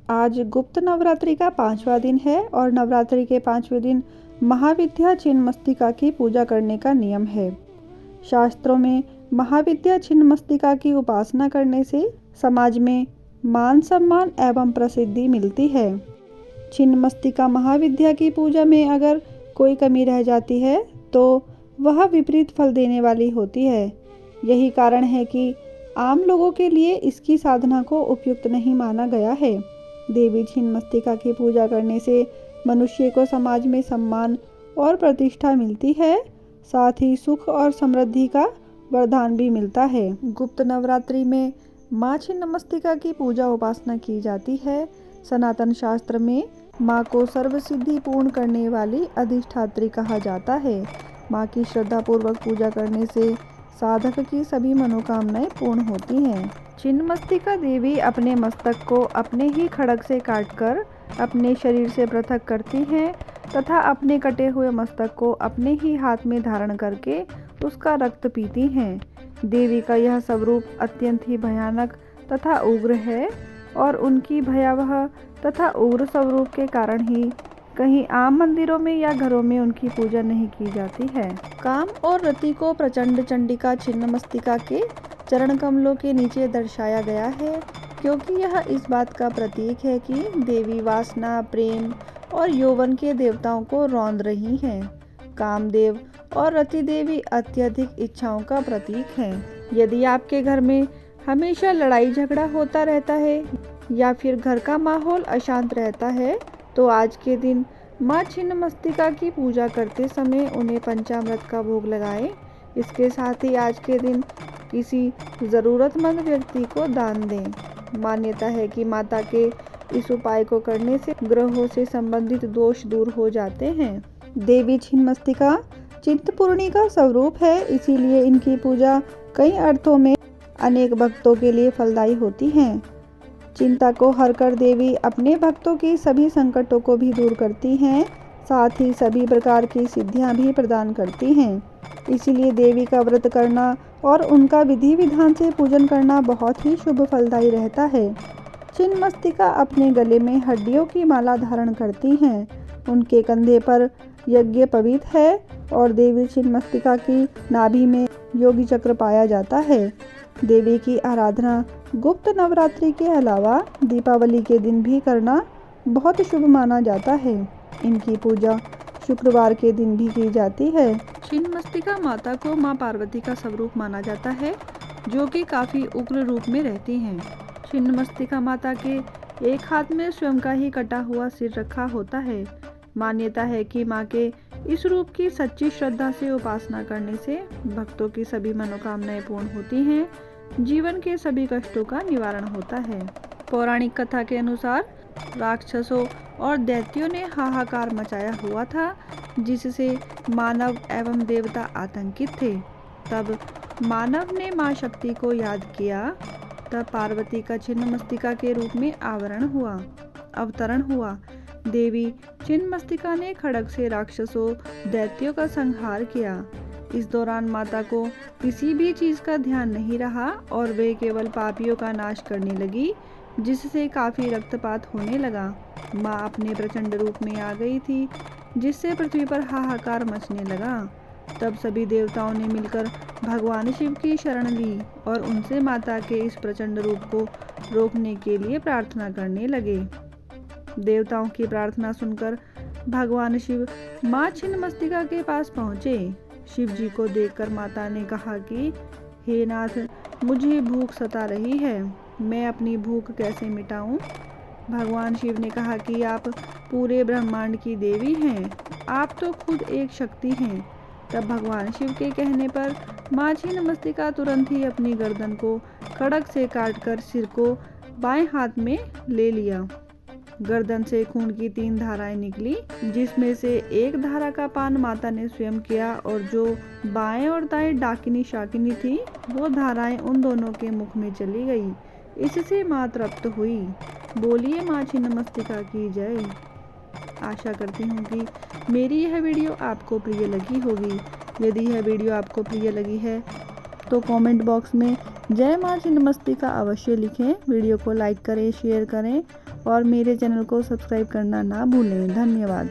आज गुप्त नवरात्रि का 5वां दिन है और नवरात्रि के 5वें दिन महाविद्या छिन्नमस्तिका की पूजा करने का नियम है। शास्त्रों में महाविद्या छिन्नमस्तिका की उपासना करने से समाज में मान सम्मान एवं प्रसिद्धि मिलती है। छिन्नमस्तिका महाविद्या की पूजा में अगर कोई कमी रह जाती है तो वह विपरीत फल देने वाली होती है। यही कारण है कि आम लोगों के लिए इसकी साधना को उपयुक्त नहीं माना गया है। देवी छिन्नमस्तिका की पूजा करने से मनुष्य को समाज में सम्मान और प्रतिष्ठा मिलती है, साथ ही सुख और समृद्धि का वरदान भी मिलता है। गुप्त नवरात्रि में माँ छिन्नमस्तिका की पूजा उपासना की जाती है। सनातन शास्त्र में माँ को सर्वसिद्धि पूर्ण करने वाली अधिष्ठात्री कहा जाता है। माँ की श्रद्धापूर्वक पूजा करने से साधक की सभी मनोकामनाएं पूर्ण होती हैं। छिन्नमस्तिका देवी अपने मस्तक को अपने ही खड्ग से काटकर अपने शरीर से पृथक करती हैं तथा अपने कटे हुए मस्तक को अपने ही हाथ में धारण करके उसका रक्त पीती हैं। देवी का यह स्वरूप अत्यंत ही भयानक तथा उग्र है और उनकी भयावह तथा उग्र स्वरूप के कारण ही कहीं आम मंदिरों में या घरों में उनकी पूजा नहीं की जाती है। काम और रति को प्रचंड चंडिका छिन्नमस्तिका के चरण कमलों के नीचे दर्शाया गया है, क्योंकि यह इस बात का प्रतीक है कि देवी वासना, प्रेम और यौवन के देवताओं को रौंद रही हैं। कामदेव और रति देवी अत्यधिक इच्छाओं का प्रतीक हैं। यदि आपके घर में हमेशा लड़ाई झगड़ा होता रहता है या फिर घर का माहौल अशांत रहता है तो आज के दिन माँ छिन्नमस्तिका की पूजा करते समय उन्हें पंचामृत का भोग लगाएं। इसके साथ ही आज के दिन किसी ज़रूरतमंद व्यक्ति को दान दें। मान्यता है कि माता के इस उपाय को करने से ग्रहों से संबंधित दोष दूर हो जाते हैं। देवी छिन्नमस्तिका चिंतपूर्णी का स्वरूप है, इसीलिए इनकी पूजा कई अर्थों में अनेक भक्तों के लिए फलदायी होती है। चिंता को हर कर देवी अपने भक्तों की सभी संकटों को भी दूर करती हैं, साथ ही सभी प्रकार की सिद्धियां भी प्रदान करती हैं। इसीलिए देवी का व्रत करना और उनका विधि विधान से पूजन करना बहुत ही शुभ फलदायी रहता है। छिन्नमस्तिका अपने गले में हड्डियों की माला धारण करती हैं। उनके कंधे पर यज्ञोपवीत है और देवी छिन्नमस्तिका की नाभि में योगी चक्र पाया जाता है। देवी की आराधना गुप्त नवरात्रि के अलावा दीपावली के दिन भी करना बहुत शुभ माना जाता है। इनकी पूजा शुक्रवार के दिन भी की जाती है। छिन्नमस्तिका माता को माँ पार्वती का स्वरूप माना जाता है, जो कि काफ़ी उग्र रूप में रहती हैं। छिन्नमस्तिका माता के एक हाथ में स्वयं का ही कटा हुआ सिर रखा होता है। मान्यता है कि माँ के इस रूप की सच्ची श्रद्धा से उपासना करने से भक्तों की सभी मनोकामनाएं पूर्ण होती हैं, जीवन के सभी कष्टों का निवारण होता है। पौराणिक कथा के अनुसार राक्षसों और दैत्यों ने हाहाकार मचाया हुआ था, जिससे मानव एवं देवता आतंकित थे। तब मानव ने माँ शक्ति को याद किया। तब पार्वती का छिन्नमस्तिका के रूप में अवतरण हुआ। देवी छिन्नमस्तिका ने खड्ग से राक्षसों दैत्यों का संहार किया। इस दौरान माता को किसी भी चीज़ का ध्यान नहीं रहा और वे केवल पापियों का नाश करने लगी, जिससे काफ़ी रक्तपात होने लगा। माँ अपने प्रचंड रूप में आ गई थी, जिससे पृथ्वी पर हाहाकार मचने लगा। तब सभी देवताओं ने मिलकर भगवान शिव की शरण ली और उनसे माता के इस प्रचंड रूप को रोकने के लिए प्रार्थना करने लगे। देवताओं की प्रार्थना सुनकर भगवान शिव माँ छिन्नमस्तिका के पास पहुँचे। शिव जी को देखकर माता ने कहा कि हे नाथ, मुझे भूख सता रही है, मैं अपनी भूख कैसे मिटाऊं? भगवान शिव ने कहा कि आप पूरे ब्रह्मांड की देवी हैं, आप तो खुद एक शक्ति हैं। तब भगवान शिव के कहने पर माँ छिन्नमस्तिका तुरंत ही अपनी गर्दन को खड्ग से काटकर सिर को बाएं हाथ में ले लिया। गर्दन से खून की 3 धाराएं निकली, जिसमें से एक धारा का पान माता ने स्वयं किया और जो बाएं और दाएं डाकिनी शाकिनी थी, वो धाराएं उन दोनों के मुख में चली गई। इससे माँ तृप्त हुई। बोलिए माँ छिन्नमस्तिका की जय। आशा करती हूँ कि मेरी यह वीडियो आपको प्रिय लगी होगी। यदि यह वीडियो आपको प्रिय लगी है तो कमेंट बॉक्स में जय माँ छिन्नमस्तिका अवश्य लिखें। वीडियो को लाइक करें, शेयर करें और मेरे चैनल को सब्सक्राइब करना ना भूलें। धन्यवाद।